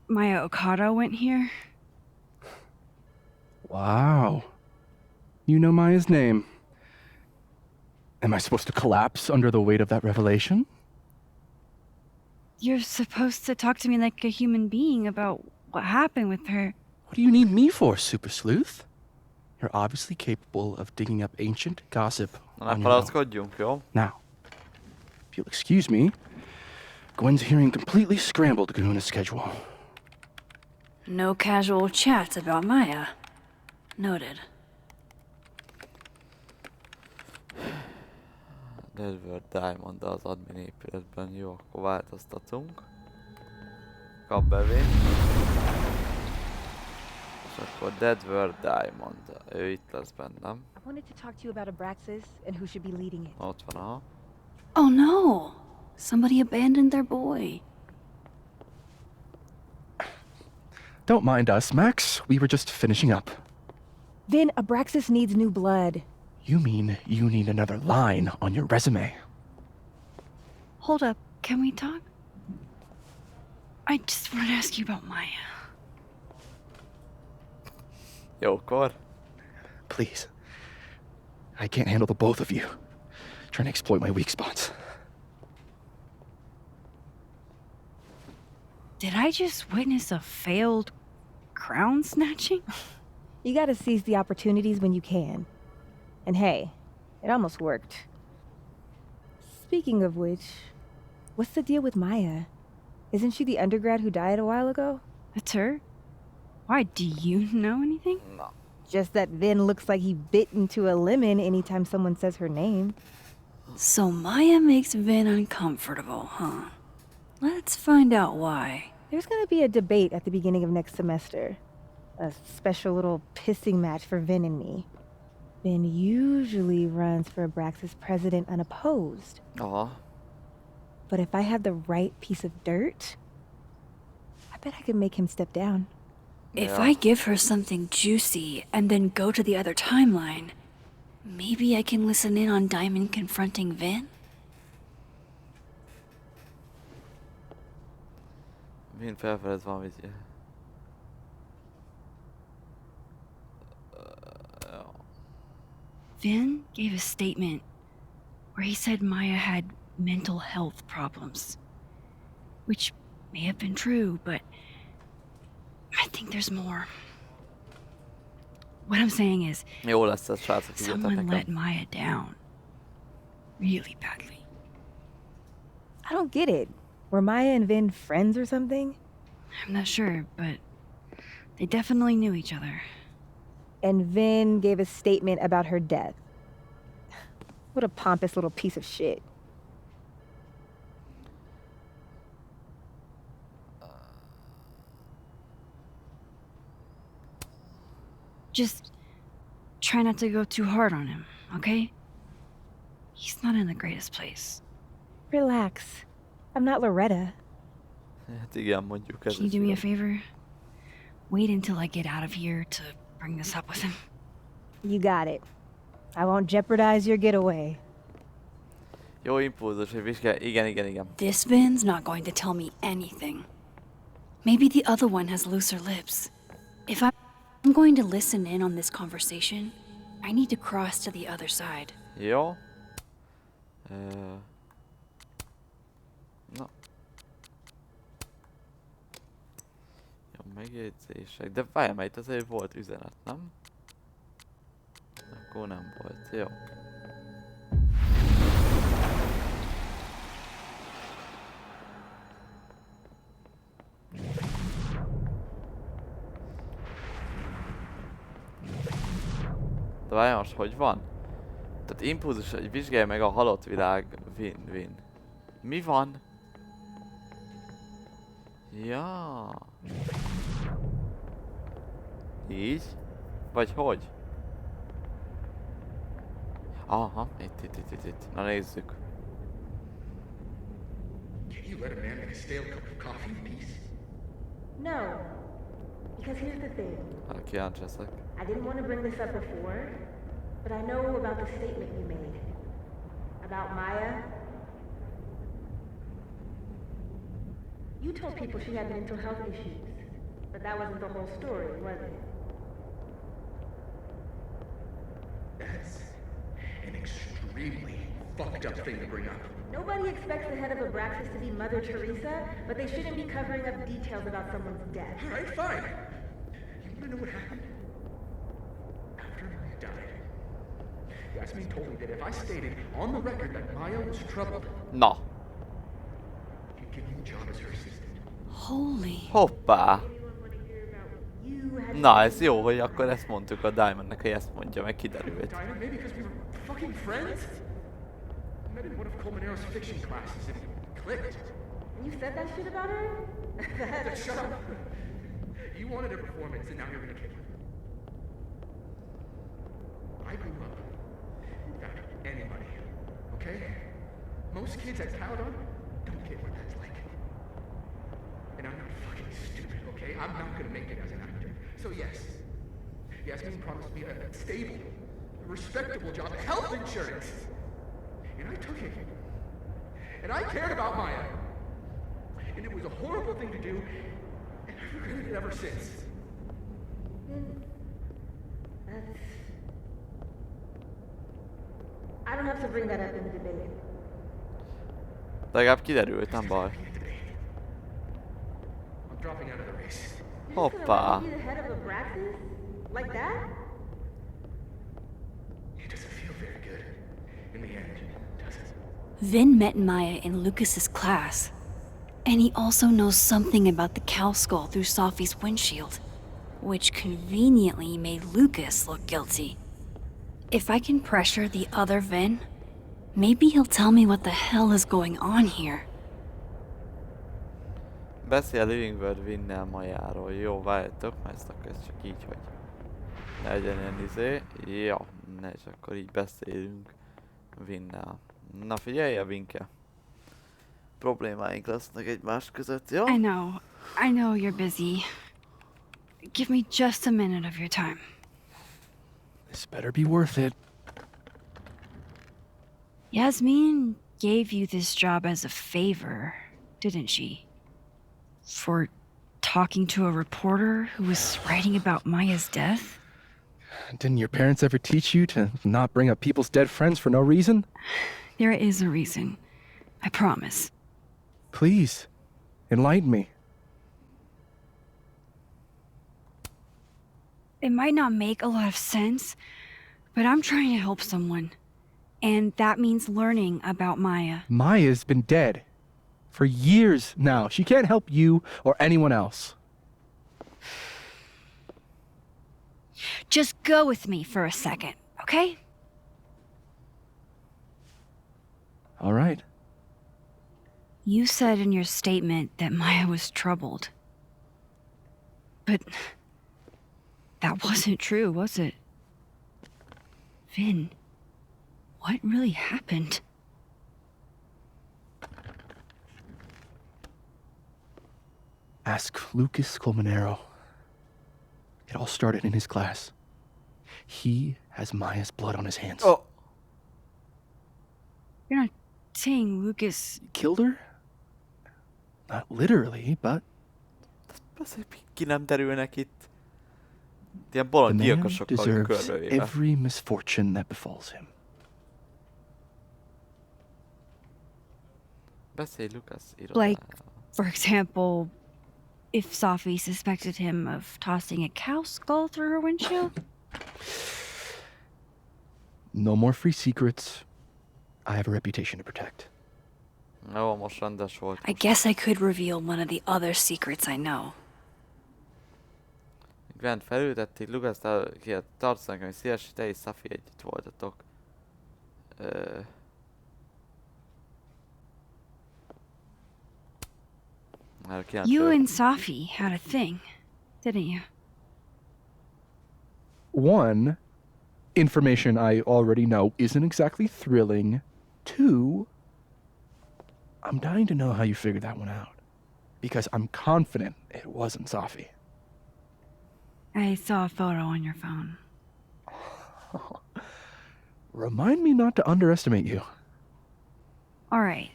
Maya Okada went here. Wow. You know Maya's name. Am I supposed to collapse under the weight of that revelation? You're supposed to talk to me like a human being about what happened with her. What do you need me for, Super Sleuth? You're obviously capable of digging up ancient gossip on your own. Now, if you'll excuse me, Gwen's hearing completely scrambled Kahuna's schedule. No casual chats about Maya. Noted. Edward Diamond az admin épületben. Jó, akkor változtatunk. Kap bevény. És akkor Edward Diamond. Ő itt lesz bennem. I wanted to talk to you about Abraxas and who should be leading it. Ott van, aha. Oh no! Somebody abandoned their boy. Don't mind us, Max. We were just finishing up. Vin, Abraxas needs new blood. You mean you need another line on your resume? Hold up, can we talk? I just want to ask you about Maya. Jókor. Please. I can't handle the both of you. trying to exploit my weak spots. Did I just witness a failed crown snatching? You gotta seize the opportunities when you can. And hey, it almost worked. Speaking of which, what's the deal with Maya? Isn't she the undergrad who died a while ago? That's her? Why, do you know anything? No. Just that Vin looks like he bit into a lemon anytime someone says her name. So Maya makes Vin uncomfortable, huh? Let's find out why. There's gonna be a debate at the beginning of next semester. A special little pissing match for Vin and me. Vin usually runs for Abraxas president unopposed. But if I had the right piece of dirt, I bet I could make him step down. If I give her something juicy and then go to the other timeline, maybe I can listen in on Diamond confronting Vin? Vin felfedez valamit. Vin gave a statement where he said Maya had mental health problems. Which may have been true, but I think there's more. What I'm saying is, Jó lesz ez, srácok, someone let Maya down. Really badly. I don't get it. Were Maya and Vin friends or something? I'm not sure, but they definitely knew each other. And Vin gave a statement about her death. What a pompous little piece of shit. Just try not to go too hard on him, okay? He's not in the greatest place. Relax. I'm not Loretta. Hát igen, mondjuk ez. Can you do me a favor? Wait until I get out of here to bring this up with him. You got it. I won't jeopardize your getaway. Jó impulzus, hogy vizsgálj. Igen. This Vin's not going to tell me anything. Maybe the other one has looser lips. If I'm going to listen in on this conversation, I need to cross to the other side. Jó. Na. Jó, megjegyzések. De várjál, mert itt azért volt üzenet, nem? Akkor nem volt. Jó. De várjál, most hogy van? Tehát impulzus, hogy vizsgálj meg a halott világ. Win. Mi van? Ja. Így? Vagy hogy? Aha, itt. Na nézzük. Can you let a man make a stale cup of coffee in peace? No. Because here's the thing. Kíváncsi leszek. I didn't want to bring this up before, but I know about the statement you made. About Maya. You told people she had mental health issues, but that wasn't the whole story, was it? That's an extremely fucked up thing to bring up. Nobody expects the head of Abraxas to be Mother Teresa, but they shouldn't be covering up details about someone's death. Alright, fine. You wanna know what happened? After Maya died, Yasmin told me that if I stated on the record that Maya was troubled, Na. she'd give me a job as her assistant. Holy. Hoppá. Na, ez jó, hogy akkor ezt mondtuk a Diamondnek, hogy ezt mondja, meg kiderült. Diamond, maybe because we were fucking friends? I met in one of Colmenaro's fiction classes and it clicked. And you said that shit about her? Shut up. You wanted a performance and now you're gonna kick it. I grew up without anybody, okay? Most kids at Caledon don't get what that's like. And I'm not fucking stupid, okay? I'm not gonna make it as an actor. So yes, Yasmin promised me a stable, respectable job, health insurance. And I took it. And I cared about Maya. And it was a horrible thing to do, and I've regretted it ever since. I don't have to bring that up in the debate. Legalább kiderült, nem baj. I'm dropping out of the race. Hoppá. Be the head of Abraxas? Like that? It doesn't feel very good. In the end, does it? Vin met Maya in Lucas's class. And he also knows something about the cow skull through Safi's windshield, which conveniently made Lucas look guilty. If I can pressure the other Vin, maybe he'll tell me what the hell is going on here. Beszél Living World Vinnel Majáról. Jó, várjátok, mert ezt akkor csak így, hogy ne legyen ilyen izé. Ja, ne, és akkor így beszélünk Vinnel. Na figyelj a Vinke. Problémáink lesznek egymás között, jó? I know you're busy. Give me just a minute of your time. This better be worth it. Yasmin gave you this job as a favor, didn't she? For talking to a reporter who was writing about Maya's death? Didn't your parents ever teach you to not bring up people's dead friends for no reason? There is a reason. I promise. Please, enlighten me. It might not make a lot of sense, but I'm trying to help someone. And that means learning about Maya. Maya's been dead for years now. She can't help you or anyone else. Just go with me for a second, okay? All right. You said in your statement that Maya was troubled. But that wasn't true, was it? Vin, what really happened? Ask Lucas Colmenero. It all started in his class. He has Maya's blood on his hands. Oh. You're not saying Lucas Killed her? Not literally, but... Ki nem derülnek itt. Ilyen The bolond man gyilkosokkal deserves körbevéve. every misfortune that befalls him. Beszélj Lucas irodájáról. Like, for example, if Safi suspected him of tossing a cow skull through her windshield? No more free secrets. I have a reputation to protect. Jó, most rendes volt. I guess I could reveal one of the other secrets I know. Grant felültették Lucas-t, ki tartanak, hogy szívesen te és Safi együtt voltatok. You and Safi had a thing, didn't you? One, information I already know isn't exactly thrilling. Two, I'm dying to know how you figured that one out. Because I'm confident it wasn't Safi. I saw a photo on your phone. Remind me not to underestimate you. All right.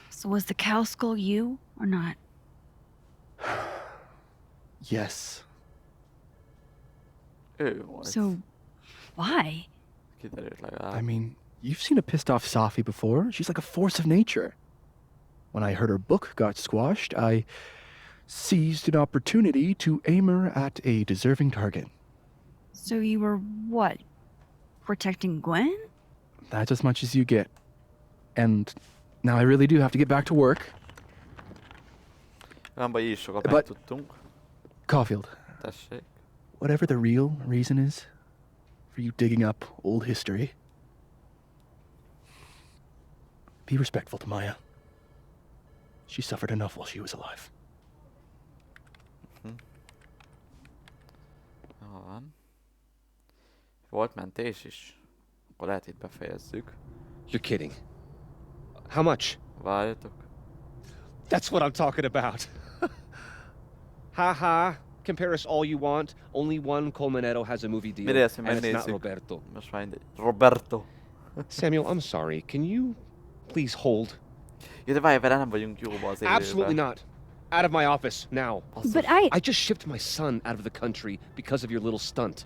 So was the cow skull you or not? Yes. So, why? I mean, you've seen a pissed off Safi before. She's like a force of nature. When I heard her book got squashed, I seized an opportunity to aim her at a deserving target. So you were what? Protecting Gwen? That's as much as you get. And now I really do have to get back to work. But, Caulfield, whatever the real reason is for you digging up old history, be respectful to Maya. She suffered enough while she was alive. Jó van. Volt mentés is. Akkor lehet itt befejezzük. You're kidding. How much? Várjatok. That's what I'm talking about. Ha. Compare us all you want. Only one Colmenero has a movie deal. And it's not Roberto. Most már Roberto. Samuel, I'm sorry. Can you please hold? Ja, de várj, vele nem vagyunk jóba az élőben. Absolutely not. Out of my office, now. But I just shipped my son out of the country because of your little stunt.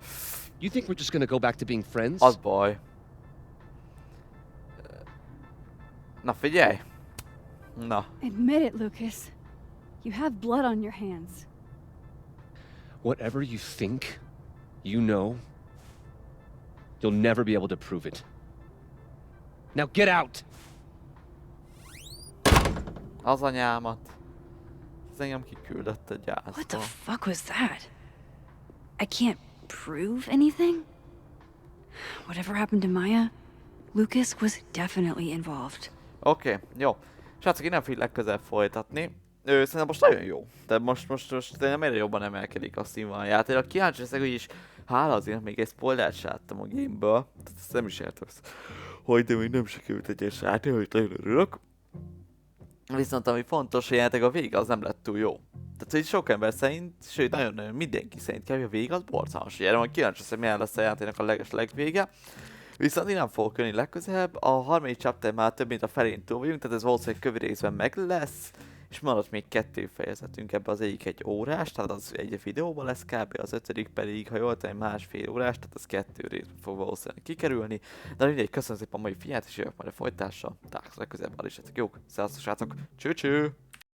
You think we're just gonna go back to being friends? Az baj. Na figyelj! Na. Admit it, Lucas. You have blood on your hands. Whatever you think, you know, you'll never be able to prove it. Now get out! Az anyámat. Ez engem kiküldött a gyászba. What the fuck was that? I can't prove anything? Whatever happened to Maya, Lucas was definitely involved. Oké, jó. Srácok, én nem fogjuk legközelebb folytatni. Szerintem most nagyon jó. De most nem egyre jobban emelkedik a színvonal a játék. Kíváncsi leszek, hogy is hála azért még egy spoilert se láttam a gameből. Tehát ezt nem is értem. Hogy de még nem sikerült egyes látni, hogy nagyon örülök. Viszont ami fontos, hogy a vége az nem lett túl jó. Tehát, hogy sok ember szerint, sőt nagyon mindenki szerint kell, hogy a vége az borzalmas. Erre majd kíváncsi leszek, milyen lesz a játéknak a legvége. Viszont én nem fogok jönni legközelebb, a harmadik chapter már több mint a felén túl vagyunk, tehát ez valószínűleg kövi részben meg lesz, és maradt még 2 fejezetünk, ebbe az egyik 1 órás, tehát az egy videóban lesz kb. Az 5. pedig, ha jól tudom, 1,5 órás, tehát az 2 részben fog valószínűleg kikerülni. De mindegy, köszönöm szépen a mai figyelmet, és jövök majd a folytással, találkozunk legközelebb, jók, szevasztok srácok, cső!